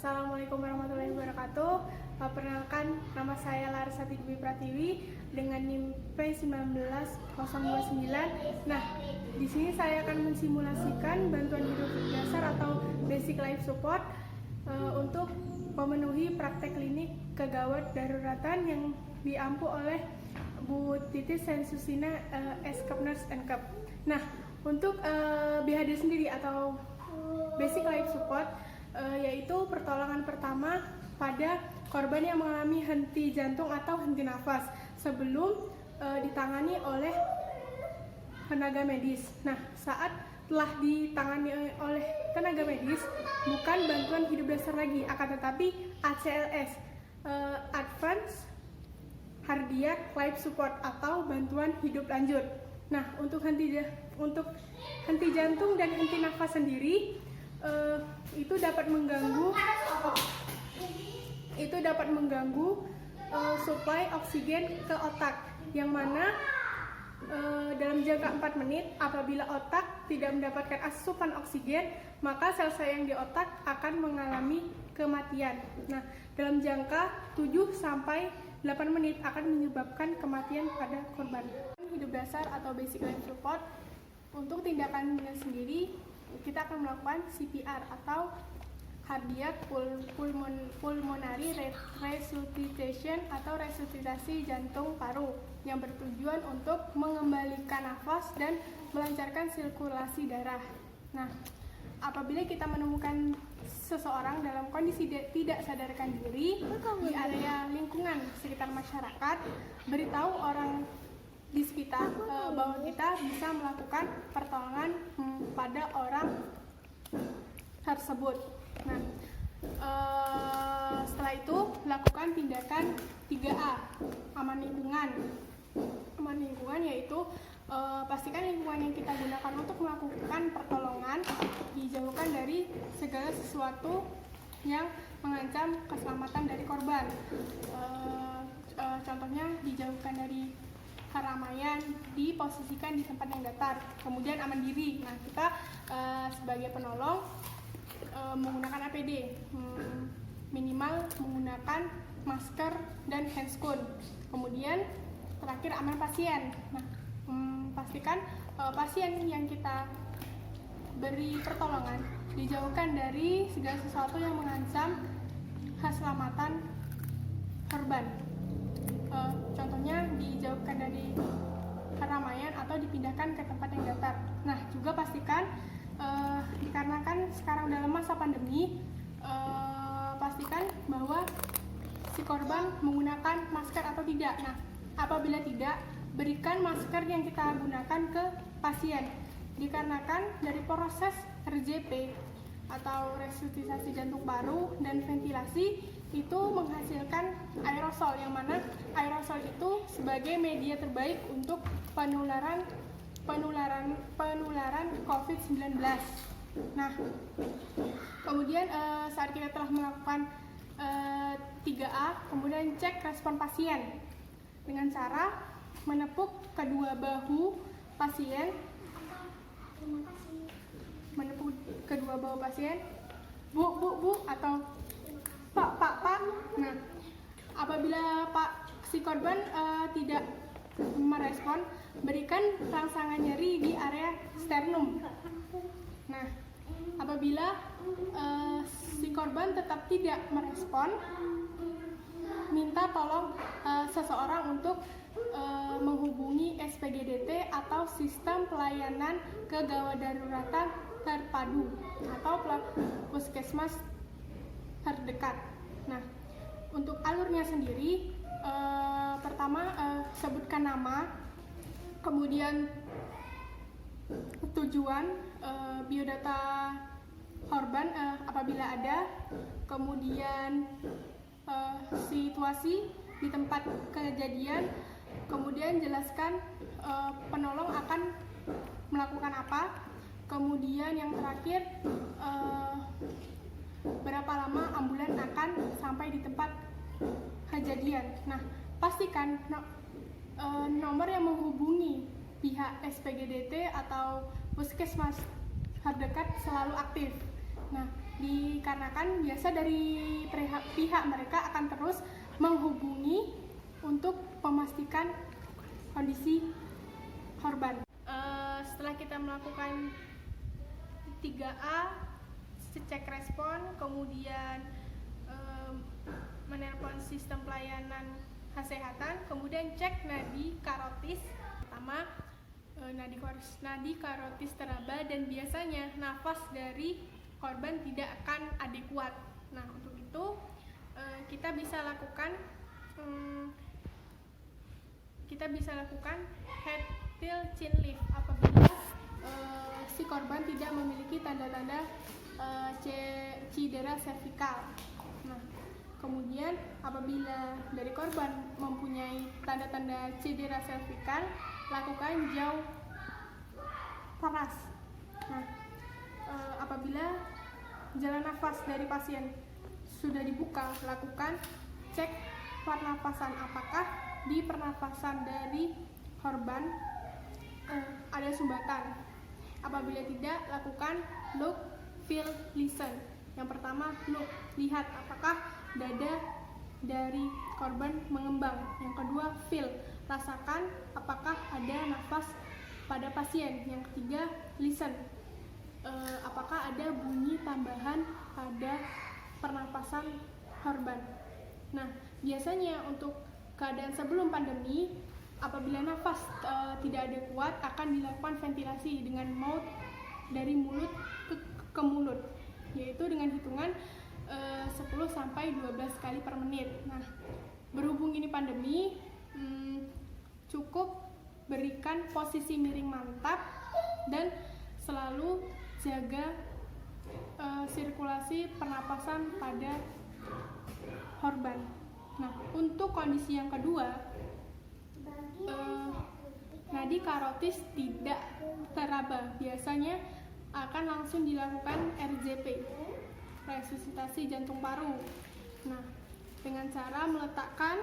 Assalamualaikum warahmatullahi wabarakatuh. Perkenalkan, nama saya Larsati Dwi Pratiwi dengan NIM P19029. Nah, di sini saya akan mensimulasikan bantuan hidup dasar atau basic life support untuk memenuhi praktek klinik kegawat daruratan yang diampu oleh Bu Titis Sensusina S-Cup Nurse N-Cup. Nah, untuk BHD sendiri atau basic life support yaitu pertolongan pertama pada korban yang mengalami henti jantung atau henti nafas sebelum ditangani oleh tenaga medis. Nah, saat telah ditangani oleh tenaga medis, bukan bantuan hidup dasar lagi, akan tetapi ACLS, Advanced Cardiac Life Support atau bantuan hidup lanjut. Nah, untuk henti jantung dan henti nafas sendiri itu dapat mengganggu suplai oksigen ke otak, yang mana dalam jangka 4 menit apabila otak tidak mendapatkan asupan oksigen, maka sel-sel yang di otak akan mengalami kematian. Nah, dalam jangka 7 sampai 8 menit akan menyebabkan kematian pada korban. Hidup dasar atau basic life support, untuk tindakannya sendiri kita akan melakukan CPR atau cardiac pulmonary resuscitation atau resusitasi jantung paru yang bertujuan untuk mengembalikan nafas dan melancarkan sirkulasi darah. Nah, apabila kita menemukan seseorang dalam kondisi tidak sadarkan diri di area lingkungan sekitar masyarakat, beritahu orang di sekitar bahwa kita bisa melakukan pertolongan pada orang tersebut. Nah, setelah itu lakukan tindakan 3A, aman lingkungan. Aman lingkungan yaitu pastikan lingkungan yang kita gunakan untuk melakukan pertolongan dijauhkan dari segala sesuatu yang mengancam keselamatan dari korban. Contohnya dijauhkan dari keramaian, diposisikan di tempat yang datar, kemudian aman diri. Nah, kita sebagai penolong menggunakan APD, minimal menggunakan masker dan handscoon. Kemudian terakhir aman pasien. Nah, pastikan pasien yang kita beri pertolongan dijauhkan dari segala sesuatu yang mengancam keselamatan korban. Contohnya dijauhkan dari keramaian atau dipindahkan ke tempat yang datar. Nah, juga pastikan dikarenakan sekarang dalam masa pandemi, pastikan bahwa si korban menggunakan masker atau tidak. Nah, apabila tidak, berikan masker yang kita gunakan ke pasien. Dikarenakan dari proses RJP atau resusitasi jantung paru dan ventilasi itu menghasilkan aerosol, yang mana aerosol itu sebagai media terbaik untuk penularan COVID-19. Nah, kemudian saat kita telah melakukan 3A, kemudian cek respon pasien dengan cara menepuk kedua bahu pasien, bu, atau pak. Nah, apabila si korban tidak merespon, berikan rangsangan nyeri di area sternum. Nah, apabila si korban tetap tidak merespon, minta tolong seseorang untuk menghubungi SPGDT atau Sistem Pelayanan Kegawat Daruratan Terpadu atau puskesmas terdekat. Nah, untuk alurnya sendiri, pertama sebutkan nama, kemudian tujuan, biodata korban apabila ada, kemudian situasi di tempat kejadian, kemudian jelaskan penolong akan melakukan apa, kemudian yang terakhir berapa lama ambulan akan sampai di tempat kejadian. Nah, pastikan nomor yang menghubungi pihak SPGDT atau puskesmas terdekat selalu aktif. Nah, dikarenakan biasa dari pihak mereka akan terus menghubungi untuk memastikan kondisi korban. Setelah kita melakukan 3A, cek respon, kemudian menelpon sistem pelayanan kesehatan, kemudian cek nadi karotis. Pertama, nadi karotis teraba dan biasanya nafas dari korban tidak akan adekuat. Nah, untuk itu kita bisa lakukan head till chin lift apabila si korban tidak memiliki tanda-tanda cedera servikal. Nah, kemudian apabila dari korban mempunyai tanda-tanda cedera servikal, lakukan jauh panas. Nah, apabila jalan nafas dari pasien sudah dibuka, lakukan cek pernapasan, apakah di pernapasan dari korban ada sumbatan. Apabila tidak, lakukan look, feel, listen. Yang pertama, look, lihat apakah dada dari korban mengembang. Yang kedua, feel, rasakan apakah ada nafas pada pasien. Yang ketiga, listen, apakah ada bunyi tambahan pada pernapasan korban. Nah, biasanya untuk keadaan sebelum pandemi, apabila nafas tidak adekuat, akan dilakukan ventilasi dengan mouth dari mulut ke mulut, yaitu dengan hitungan 10-12 kali per menit. Nah, berhubung ini pandemi, cukup berikan posisi miring mantap dan selalu jaga sirkulasi pernapasan pada korban. Nah, untuk kondisi yang kedua, nadi karotis tidak teraba, biasanya akan langsung dilakukan RJP, resusitasi jantung paru. Nah, dengan cara meletakkan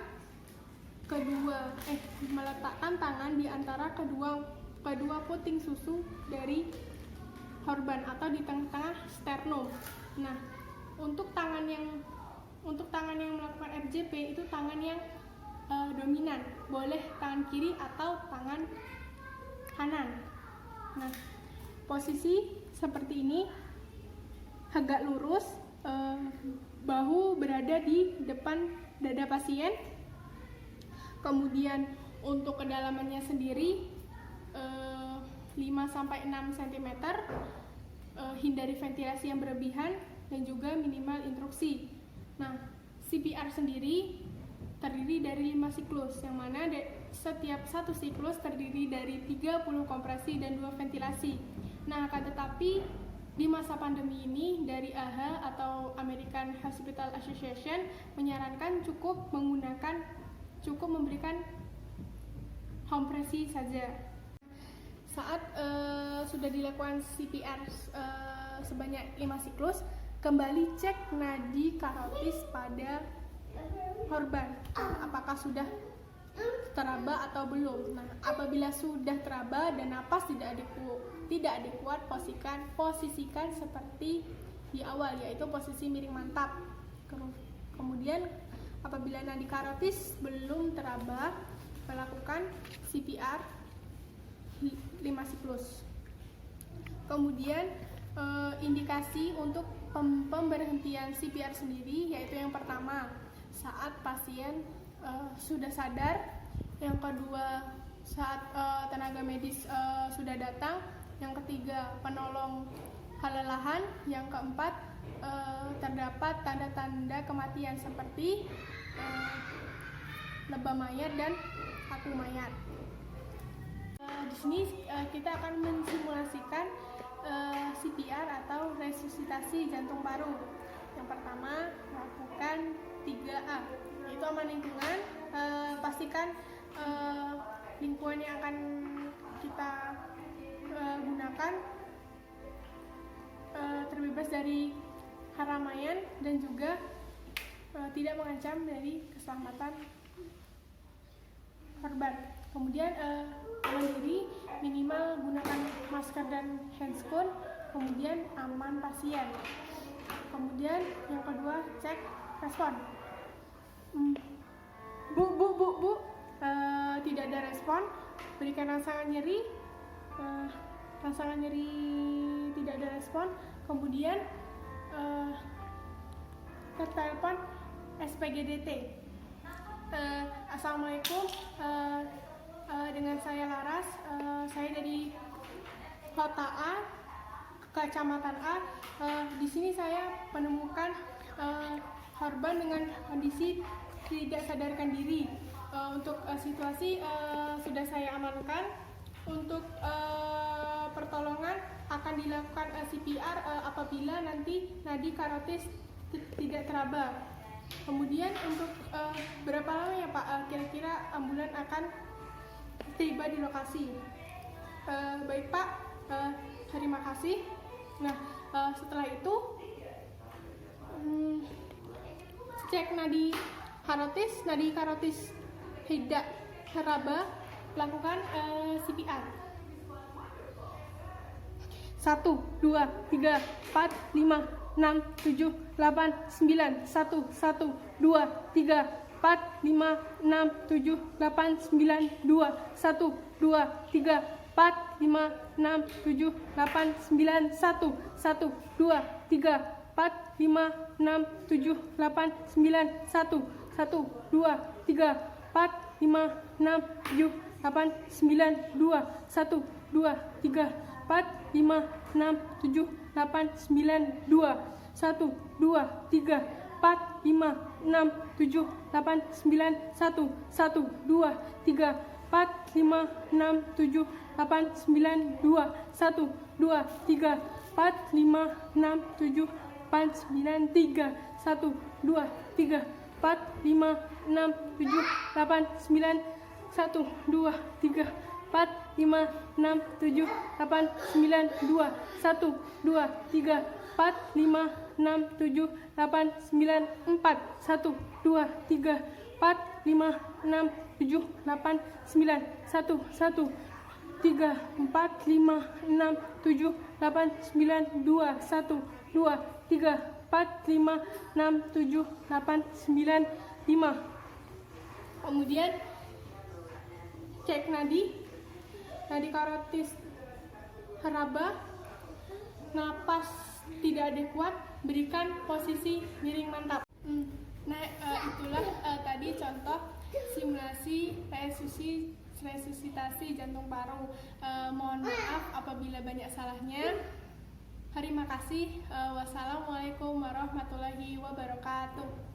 tangan di antara kedua puting susu dari korban atau di tengah-tengah sternum. Nah, untuk tangan yang melakukan RJP itu tangan yang dominan, boleh tangan kiri atau tangan kanan. Nah, posisi seperti ini agak lurus, bahu berada di depan dada pasien. Kemudian untuk kedalamannya sendiri 5-6 cm, hindari ventilasi yang berlebihan dan juga minimal intruksi. Nah, CPR sendiri terdiri dari 5 siklus, yang mana setiap satu siklus terdiri dari 30 kompresi dan 2 ventilasi. Nah, akan tetapi di masa pandemi ini dari AHA atau American Hospital Association menyarankan cukup memberikan kompresi saja. Saat sudah dilakukan CPR sebanyak 5 siklus, kembali cek nadi karotis pada korban, apakah sudah teraba atau belum. Nah, apabila sudah teraba dan napas tidak adekuat, posisikan seperti di awal, yaitu posisi miring mantap. Kemudian apabila nadi karotis belum teraba, melakukan CPR 5 siklus. Kemudian indikasi untuk pemberhentian CPR sendiri, yaitu yang pertama saat pasien sudah sadar, yang kedua saat tenaga medis sudah datang, yang ketiga penolong kelelahan, yang keempat terdapat tanda-tanda kematian seperti lebam mayat dan kaku mayat. Di sini kita akan mensimulasikan CPR atau resusitasi jantung paru. Yang pertama, lakukan 3A, yaitu aman lingkungan. Pastikan lingkungan yang akan kita gunakan terbebas dari keramaian dan juga tidak mengancam dari keselamatan korban. Kemudian mandiri, minimal gunakan masker dan handscoon, kemudian aman pasien. Kemudian yang kedua, cek respon. Bu, tidak ada respon. Berikan rangsangan nyeri. Rangsangan nyeri tidak ada respon. Kemudian tertelepon SPGDT. Assalamualaikum, dengan saya Laras, saya dari Kota A, Kecamatan A. Di sini saya menemukan korban dengan kondisi tidak sadarkan diri. Untuk situasi sudah saya amankan. Untuk pertolongan akan dilakukan CPR apabila nanti nadi karotis tidak teraba. Kemudian untuk berapa lama ya Pak kira-kira ambulan akan tiba di lokasi? Baik Pak, terima kasih. Nah, setelah itu cek nadi karotis tidak teraba, lakukan CPR. 1, 2, 3, 4, 5, 6, 7, 8, 9, 1, 1, 2, 3, 4, 5, 6, 7, 8, 9, 2, 1, 2, 3, 4, 5, 6, 7, 8, 9, 1, 1, 2, 3, 4, 5, 6, 7, 8, 9, 1, 1, 2, 3, 4, 5, 6, 7, 8, 9, 2, 1, 2, 3, 4, 5, 6, 7, 8, 9, 2, 1, 2, 3, 4, 5, 6, 7, 8, 9, 1, 1, 2, 3, 4, 5, 6, 7, 8, 9, 2, 1, 2, 3, 4, 5, 6, 7, 8, 9, 3, 1, 2, 3, 4, 5, 6, 7, 8, 9, 1, 2, 3, 4, 5, 6, 7, 8, 9, 2, 1, 2, 3, 4, 5, 6, 7, 8, 9, 4, 1, 2, 3, 4, 5, 6, 7, 8, 9, 1, 1, 3, 4, 5, 6, 7, 8, 9, 2, 1, 2, 3, 4, 5, 6, 7, 8, 9, 5. Kemudian cek nadi karotis teraba, napas tidak adekuat, berikan posisi miring mantap. Nah, itulah tadi contoh simulasi resusitasi jantung paru. Mohon maaf apabila banyak salahnya. Terima kasih. Wassalamualaikum warahmatullahi wabarakatuh.